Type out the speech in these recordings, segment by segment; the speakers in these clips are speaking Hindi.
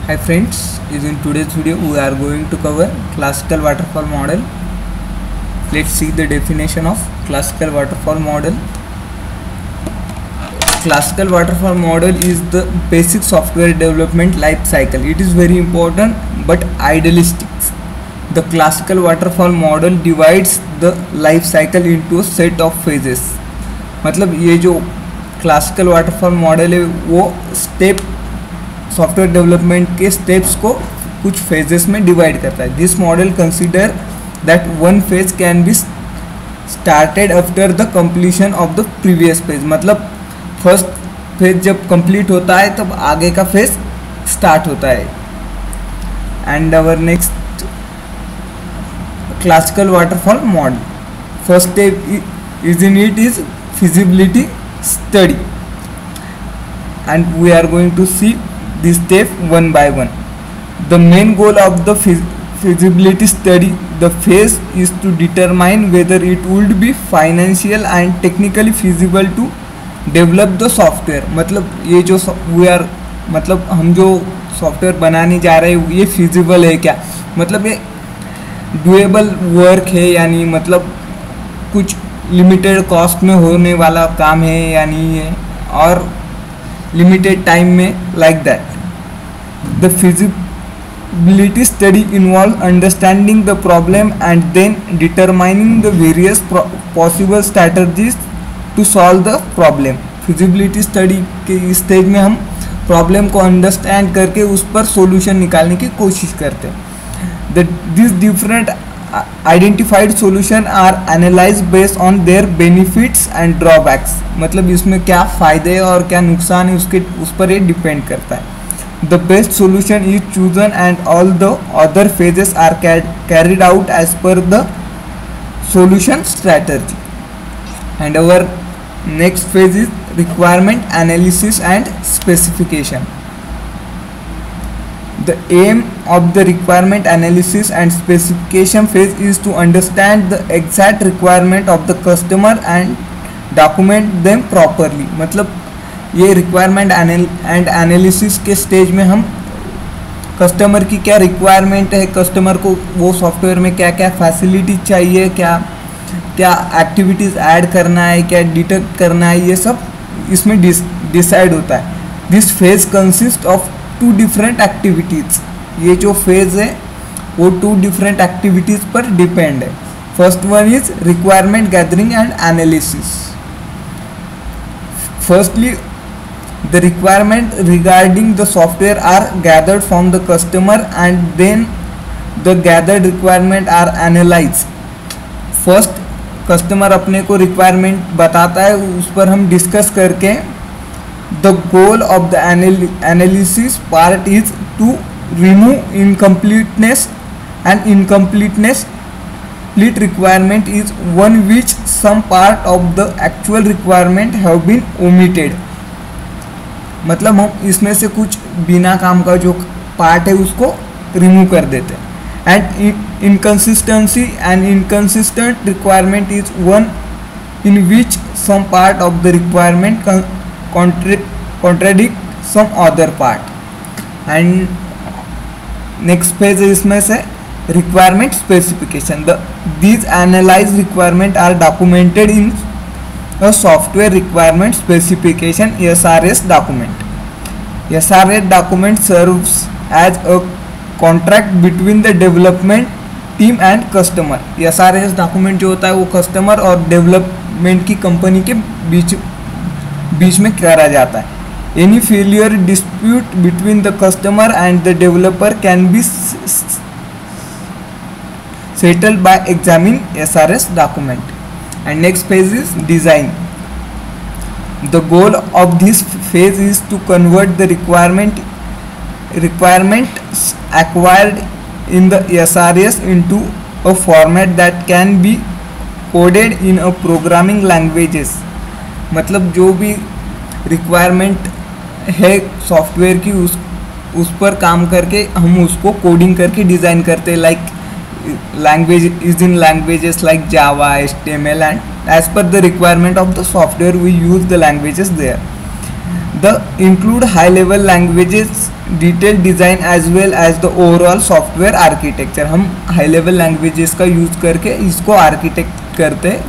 Hi friends, in today's video we are going to cover classical waterfall model. Let's see the definition of classical waterfall model. Classical waterfall model is the basic software development life cycle. It is very important but idealistic. The classical waterfall model divides the life cycle into a set of phases. मतलब ये जो क्लासिकल वाटरफॉल मॉडल है वो स्टेप सॉफ्टवेयर डेवलपमेंट के स्टेप्स को कुछ फेजेस में डिवाइड करता है. This model consider that one phase can be started after the completion of the previous phase. मतलब फर्स्ट फेज जब कंप्लीट होता है तब आगे का फेज स्टार्ट होता है. And our next classical waterfall model, first step is in it is feasibility study, and we are going to see this step one by one. The main goal of the feasibility study, the phase, is to determine whether it would be financial and technically feasible to develop the software. मतलब ये जो मतलब हम जो सॉफ्टवेयर बनाने जा रहे हैं ये feasible है क्या, मतलब ये doable work है यानी मतलब कुछ लिमिटेड कॉस्ट में होने वाला काम है या नहीं है, और लिमिटेड टाइम में, like that. The feasibility study involve understanding the problem and then determining the various possible strategies to solve the problem. Feasibility study के स्टेज में हम प्रॉब्लम को अंडरस्टैंड करके उस पर सॉल्यूशन निकालने की कोशिश करते हैं. This different identified solution are analyze based on their benefits and drawbacks. मतलब इसमें क्या फ़ायदे और क्या नुकसान है उस पर ये डिपेंड करता है. The best solution is chosen and all the other phases are carried out as per the solution strategy. And our next phase is requirement analysis and specification. The aim of the requirement analysis and specification phase is to understand the exact requirement of the customer and document them properly. मतलब ये requirement and analysis के स्टेज में हम कस्टमर की क्या रिक्वायरमेंट है, कस्टमर को वो सॉफ्टवेयर में क्या क्या फैसिलिटी चाहिए, क्या क्या एक्टिविटीज़ ऐड करना है, क्या डिटेक्ट करना है, ये सब इसमें डिसाइड होता है. This phase consist of two different activities. ये जो फेज है वो टू डिफरेंट एक्टिविटीज़ पर डिपेंड है. First one is requirement gathering and analysis. Firstly the requirement regarding the software are gathered from the customer and then the gathered requirement are analyze. First customer अपने को रिक्वायरमेंट बताता है, उस पर हम डिस्कस करके the goal of the analysis part is to remove incompleteness, and incompleteness complete requirement is one which some part of the actual requirement have been omitted. मतलब हम इसमें से कुछ बिना काम का जो पार्ट है उसको रिमूव कर देते हैं. and inconsistency and inconsistent requirement is one in which some part of the requirement contradict some other part. And next phase इसमें से requirement specification. These analyzed requirement are documented in a software requirement specification SRS document. SRS document serves as a contract between the development team and customer. SRS document जो होता है वो कस्टमर और डेवलपमेंट की कंपनी के बीच में करा जाता है. Any failure dispute between the customer and the developer can be settled by examining SRS document. And next phase is design. The goal of this phase is to convert the requirement acquired in the SRS into a format that can be coded in a programming languages. मतलब जो भी रिक्वायरमेंट है सॉफ्टवेयर की उस पर काम करके हम उसको कोडिंग करके डिज़ाइन करते हैं. Like language is in languages like Java, HTML, and as per the requirement of the software we use the languages there. The include high level languages, detailed design as well as the overall software architecture. हम हाई लेवल लैंग्वेजेस का यूज़ करके इसको आर्किटेक्ट करते हैं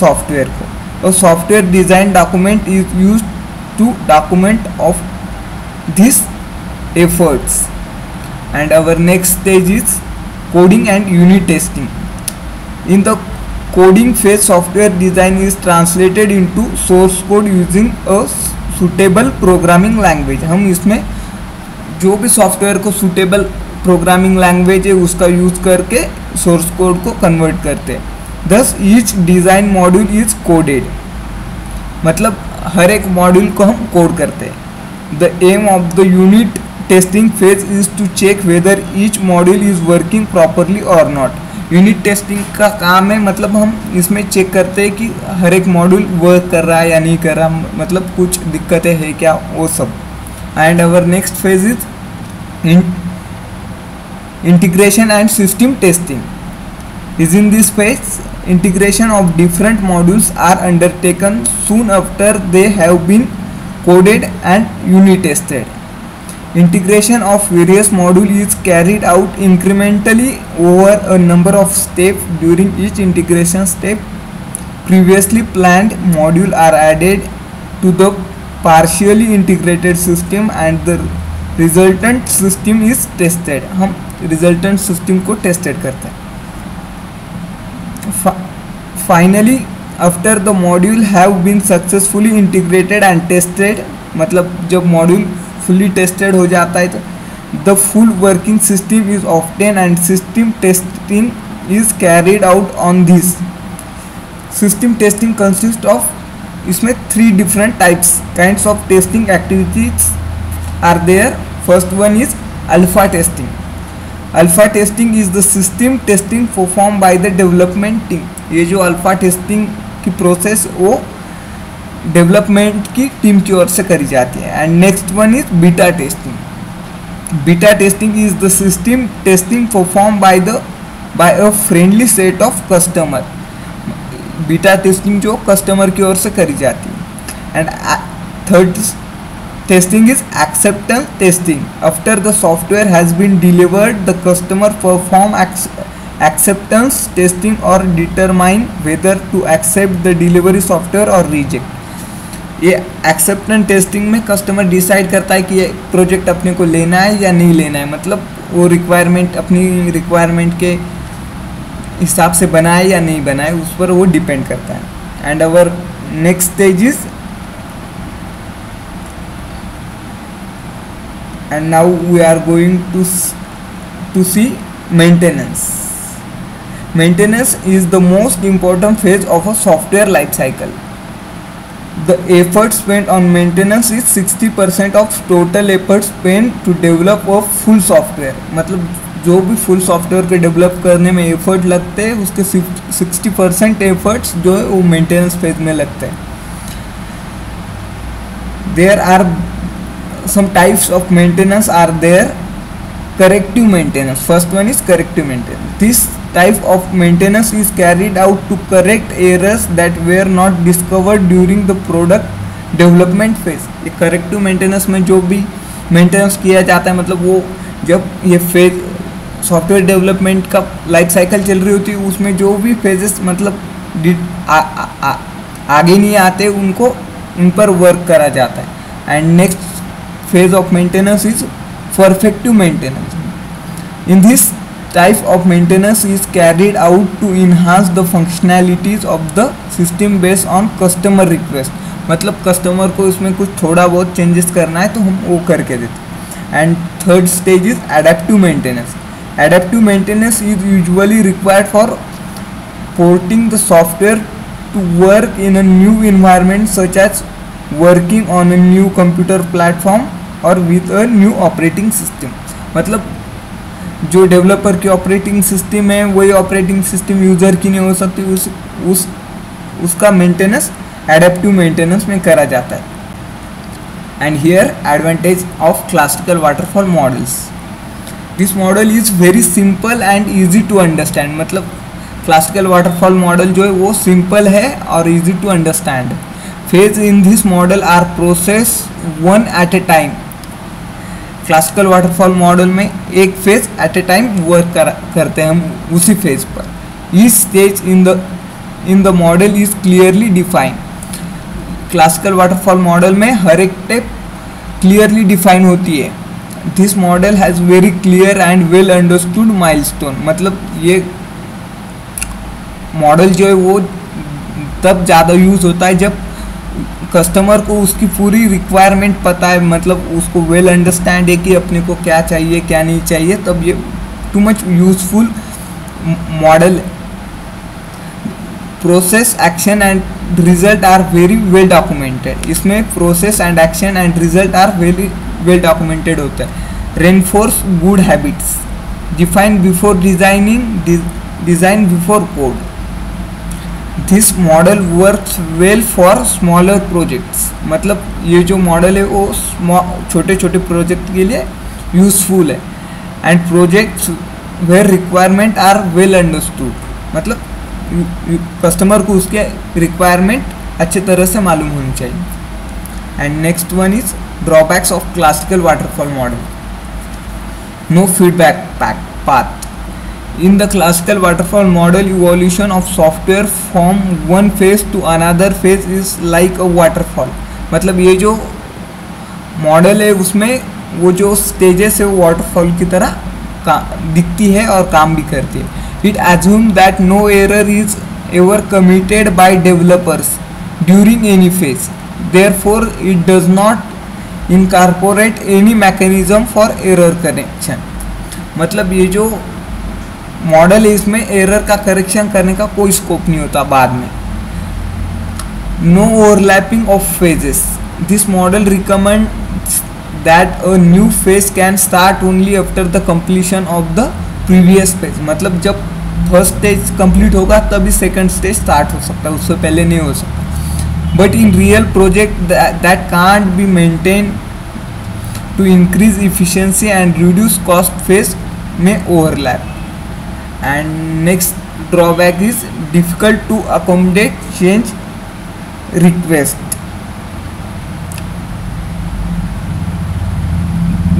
सॉफ्टवेयर को. और software design document is use to document of this efforts. And our next stage is coding and unit testing. In the coding phase, software design is translated into source code using a suitable programming language. हम इसमें जो भी सॉफ्टवेयर को suitable programming language है उसका यूज़ करके source code को convert करते हैं. Thus each design module is coded. मतलब हर एक मॉड्यूल को हम कोड करते हैं. The aim of the unit testing phase is to check whether each module is working properly or not. Unit testing का काम है, मतलब हम इसमें चेक करते हैं कि हर एक मॉड्यूल वर्क कर रहा है या नहीं कर रहा, मतलब कुछ दिक्कतें हैं क्या, वो सब. And our next phase is integration and system testing. Is in this phase integration of different modules are undertaken soon after they have been coded and unit tested. Integration of various modules is carried out incrementally over a number of steps. During each integration step, previously planned modules are added to the partially integrated system and the resultant system is tested. हम resultant system को tested करते हैं. Finally, after the module have been successfully integrated and tested, मतलब जब मॉड्यूल फुली टेस्टेड हो जाता है तो the full working system is obtain and system testing is carried out on this. System testing consist of, इसमें 3 different types kinds of testing activities are there. First one is alpha testing. Alpha testing is the system testing perform by the development team. ये जो अल्फा टेस्टिंग की प्रोसेस वो डेवलपमेंट की टीम की ओर से करी जाती है. And next one is beta testing. Beta testing is the system testing perform bye a friendly set of customer. Beta testing जो कस्टमर की ओर से करी जाती है. And third testing is acceptance testing. After the software has been delivered, the customer perform acceptance testing or determine whether to accept the delivery software or reject. ये एक्सेप्टेंस टेस्टिंग में कस्टमर डिसाइड करता है कि ये प्रोजेक्ट अपने को लेना है या नहीं लेना है, मतलब वो रिक्वायरमेंट अपनी रिक्वायरमेंट के हिसाब से बनाए या नहीं बनाए उस पर वो डिपेंड करता है. And our next stage is, and now we are going to see maintenance. Maintenance is the most important phase of a software life cycle. The effort spent on maintenance is 60% of total effort spent to develop a full software. मतलब जो भी फुल सॉफ्टवेयर को डेवलप करने में एफर्ट लगते हैं उसके 60% एफर्ट्स जो है वो मेंटेनेंस फेज में लगते हैं. There are some types of maintenance are there. Corrective maintenance. First one is corrective maintenance. This type of maintenance is carried out to correct errors that were not discovered during the product development phase. ये corrective maintenance में जो भी maintenance किया जाता है, मतलब वो जब ये फेज सॉफ्टवेयर डेवलपमेंट का लाइफ साइकिल चल रही होती है उसमें जो भी फेजेस मतलब आगे नहीं आते उनको उन पर वर्क करा जाता है. And next phase of maintenance is perfective maintenance. In this type of maintenance is carried out to enhance the functionalities of the system based on customer request. मतलब कस्टमर को इसमें कुछ थोड़ा बहुत चेंजेस करना है तो हम वो करके देते. And third stage is adaptive maintenance. Adaptive maintenance is usually required for porting the software to work in a new environment such as working on a new computer platform और with a new operating system. मतलब जो डेवलपर की ऑपरेटिंग सिस्टम है वही ऑपरेटिंग सिस्टम यूज़र की नहीं हो सकती, उसका मेंटेनेंस एडेप्टिव मेंटेनेंस में करा जाता है. And here advantage of classical waterfall models. This model is very simple and easy to understand. मतलब क्लासिकल वाटरफॉल मॉडल जो है वो सिंपल है और easy to understand. Phase in this model are process one at a time. Classical waterfall model में एक phase at a time work करते हैं हम उसी फेज पर। Each stage in the model is clearly defined. Classical waterfall model में हर एक स्टेप क्लियरली डिफाइन होती है। This model has very clear and well understood milestone. मतलब ये मॉडल जो है वो तब ज़्यादा यूज़ होता है जब कस्टमर को उसकी पूरी रिक्वायरमेंट पता है, मतलब उसको वेल अंडरस्टैंड है कि अपने को क्या चाहिए क्या नहीं चाहिए, तब ये too much useful model. Process, action and result are very well documented. इसमें process and action and result are very well documented होता है। Reinforce good habits, define before designing, design before code. This model works well for smaller projects. मतलब ये जो मॉडल है वो छोटे छोटे प्रोजेक्ट के लिए यूजफुल है। And projects where requirement are well understood. मतलब कस्टमर को उसके रिक्वायरमेंट अच्छे तरह से मालूम होनी चाहिए। And next one is drawbacks of classical waterfall model. No feedback path. In the classical waterfall model, evolution of software from one phase to another phase is like a waterfall। मतलब ये जो मॉडल है उसमें वो जो स्टेजेस है वो वाटरफॉल की तरह दिखती है और काम भी करती है। It assumes that no error is ever committed by developers during any phase. Therefore, it does not incorporate any mechanism for error correction। मतलब ये जो मॉडल है इसमें एरर का करेक्शन करने का कोई स्कोप नहीं होता बाद में। No overlapping of phases. This model recommends that a new phase can start only after the completion of the previous phase. मतलब जब फर्स्ट स्टेज कंप्लीट होगा तभी सेकंड स्टेज स्टार्ट हो सकता है, उससे पहले नहीं हो सकता। But in real project that can't be maintain to increase efficiency and reduce cost, phase में overlap. And next drawback is difficult to accommodate change request.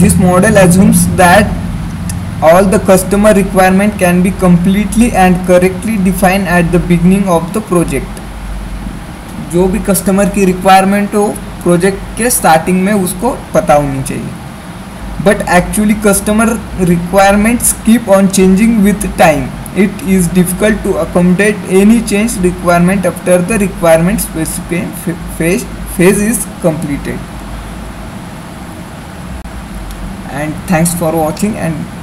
This model assumes that all the customer requirement can be completely and correctly defined at the beginning of the project। जो भी कस्टमर की रिक्वायरमेंट हो प्रोजेक्ट के स्टार्टिंग में उसको पता होनी चाहिए। But actually customer requirements keep on changing with time. It is difficult to accommodate any change requirement after the requirement specific phase is completed. And thanks for watching and